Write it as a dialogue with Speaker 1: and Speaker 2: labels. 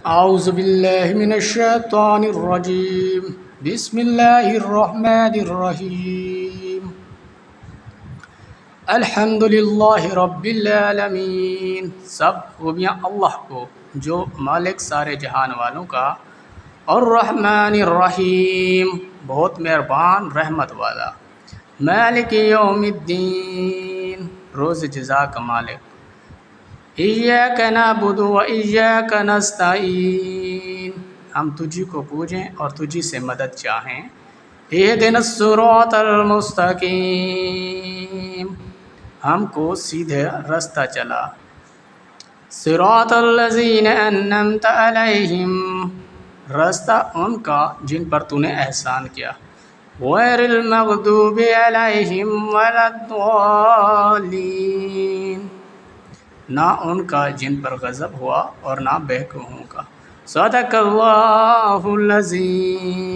Speaker 1: أعوذ بالله من الشيطان الرجيم بسم الله الرحمن الرحيم الحمد للہ رب العالمین۔ سب خوبیاں اللہ کو جو مالک سارے جہان والوں کا، اور الرحمن الرحیم بہت مہربان رحمت والا، مالک یوم الدین روز جزا کا مالک، ایاک نعبد و ایاک نستعین ہم تجھی کو پوجیں اور تجھی سے مدد چاہیں۔ اہدنا الصراط المستقیم ہم کو سیدھے رستہ چلا۔ صراط الذین انعمت علیہم رستہ ان کا جن پر تو نے احسان کیا، غیر المغضوب علیہم ولا الضالین نہ ان کا جن پر غضب ہوا اور نہ بہکوؤں کا۔ صدق اللہ العظیم۔